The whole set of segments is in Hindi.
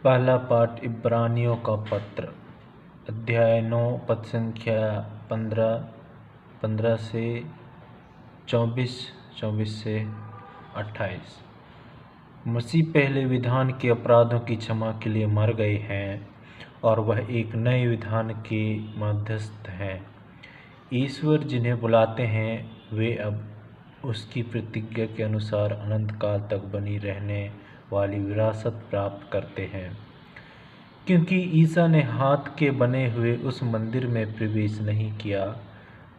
पहला पाठ इब्रानियों का पत्र, अध्याय 9, पद संख्या 15, 15 से 24, 24 से 28। मसीह पहले विधान के अपराधों की क्षमा के लिए मर गए हैं और वह एक नए विधान के मध्यस्थ हैं। ईश्वर जिन्हें बुलाते हैं वे अब उसकी प्रतिज्ञा के अनुसार अनंत काल तक बनी रहने वाली विरासत प्राप्त करते हैं, क्योंकि ईसा ने हाथ के बने हुए उस मंदिर में प्रवेश नहीं किया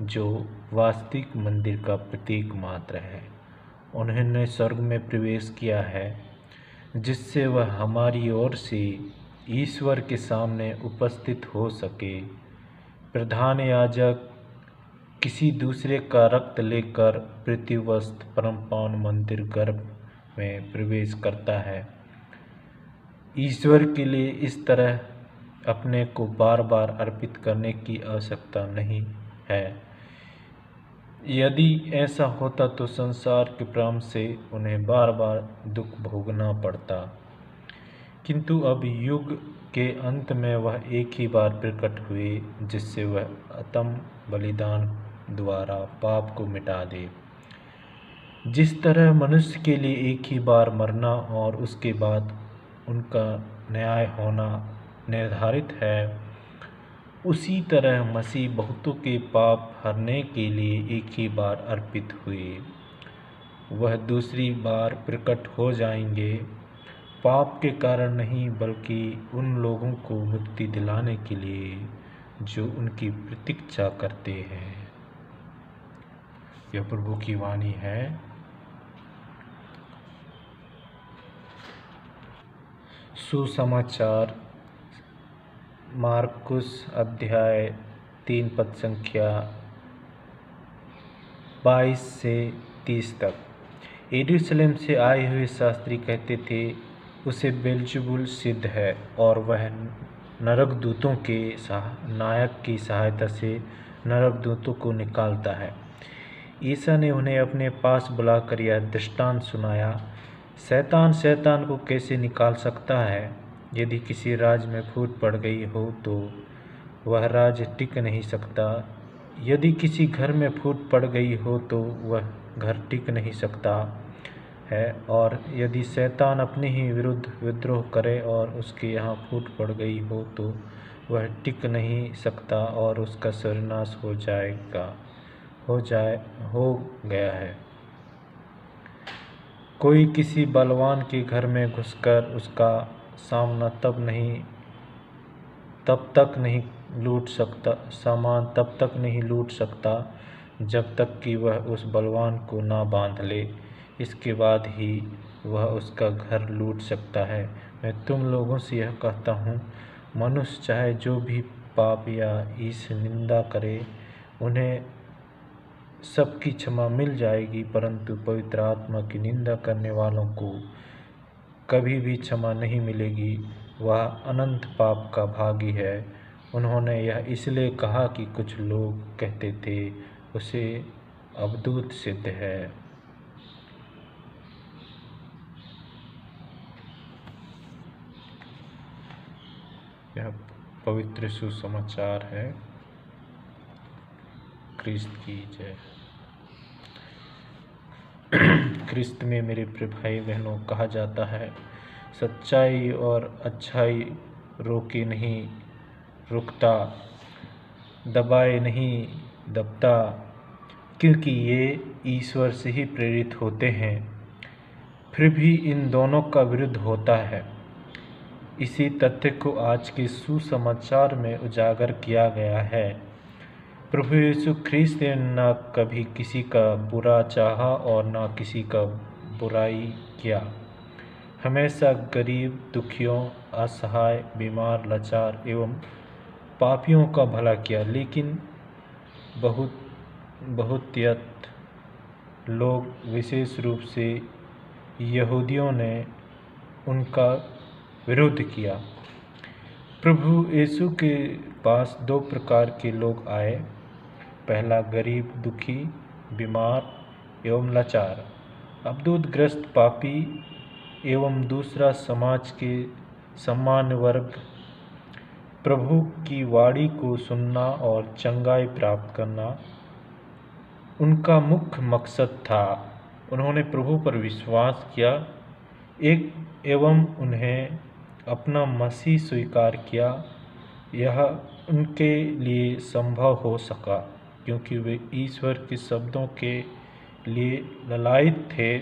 जो वास्तविक मंदिर का प्रतीक मात्र है। उन्होंने स्वर्ग में प्रवेश किया है, जिससे वह हमारी ओर से ईश्वर के सामने उपस्थित हो सके। प्रधान याजक किसी दूसरे का रक्त लेकर प्रतिवर्ष परम पावन मंदिर गर्भ में प्रवेश करता है। ईश्वर के लिए इस तरह अपने को बार बार अर्पित करने की आवश्यकता नहीं है। यदि ऐसा होता तो संसार के प्रारंभ से उन्हें बार बार दुख भोगना पड़ता, किंतु अब युग के अंत में वह एक ही बार प्रकट हुए, जिससे वह अतम बलिदान द्वारा पाप को मिटा दे। जिस तरह मनुष्य के लिए एक ही बार मरना और उसके बाद उनका न्याय होना निर्धारित है, उसी तरह मसीह बहुतों के पाप हरने के लिए एक ही बार अर्पित हुए। वह दूसरी बार प्रकट हो जाएंगे, पाप के कारण नहीं बल्कि उन लोगों को मुक्ति दिलाने के लिए जो उनकी प्रतीक्षा करते हैं। यह प्रभु की वाणी है। सुसमाचार मार्कुस अध्याय 3, पद संख्या 22 से 30 तक। यरूशलेम से आए हुए शास्त्री कहते थे, उसे बेल्ज़ेबुल सिद्ध है और वह नरक दूतों के नायक की सहायता से नरक दूतों को निकालता है। ईसा ने उन्हें अपने पास बुलाकर यह दृष्टांत सुनाया, शैतान शैतान को कैसे निकाल सकता है। यदि किसी राज्य में फूट पड़ गई हो तो वह राज्य टिक नहीं सकता। यदि किसी घर में फूट पड़ गई हो तो वह घर टिक नहीं सकता है। और यदि शैतान अपने ही विरुद्ध विद्रोह करे और उसके यहाँ फूट पड़ गई हो तो वह टिक नहीं सकता और उसका सर्वनाश हो गया है। कोई किसी बलवान के घर में घुसकर उसका सामान तब तक नहीं लूट सकता जब तक कि वह उस बलवान को ना बांध ले। इसके बाद ही वह उसका घर लूट सकता है। मैं तुम लोगों से यह कहता हूँ, मनुष्य चाहे जो भी पाप या ईश निंदा करे, उन्हें सबकी क्षमा मिल जाएगी, परंतु पवित्र आत्मा की निंदा करने वालों को कभी भी क्षमा नहीं मिलेगी। वह अनंत पाप का भागी है। उन्होंने यह इसलिए कहा कि कुछ लोग कहते थे, उसे अवधूत सिद्ध है। यह पवित्र सुसमाचार है। ख्रिस्त की जय। ख्रिस्त में मेरे प्रिय भाई बहनों कहा जाता है, सच्चाई और अच्छाई रोके नहीं रुकता, दबाए नहीं दबता, क्योंकि ये ईश्वर से ही प्रेरित होते हैं, फिर भी इन दोनों का विरुद्ध होता है। इसी तथ्य को आज के सुसमाचार में उजागर किया गया है। प्रभु यीशु ख्रिस्त ने न कभी किसी का बुरा चाहा और न किसी का बुराई किया। हमेशा गरीब, दुखियों, असहाय, बीमार, लाचार एवं पापियों का भला किया। लेकिन बहुतियत लोग, विशेष रूप से यहूदियों ने उनका विरोध किया। प्रभु यीशु के पास दो प्रकार के लोग आए, पहला गरीब, दुखी, बीमार एवं लाचार, अवधूतग्रस्त पापी, एवं दूसरा समाज के सामान्य वर्ग प्रभु की वाणी को सुनना और चंगाई प्राप्त करना उनका मुख्य मकसद था। उन्होंने प्रभु पर विश्वास किया एवं उन्हें अपना मसीह स्वीकार किया। यह उनके लिए संभव हो सका क्योंकि वे ईश्वर के शब्दों के लिए ललायित थे।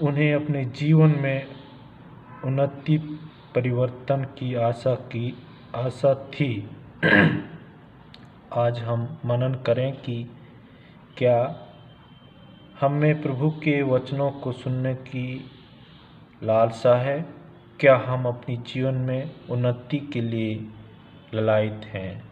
उन्हें अपने जीवन में उन्नति परिवर्तन की आशा थी। आज हम मनन करें कि क्या हमें प्रभु के वचनों को सुनने की लालसा है? क्या हम अपनी जीवन में उन्नति के लिए ललायित हैं?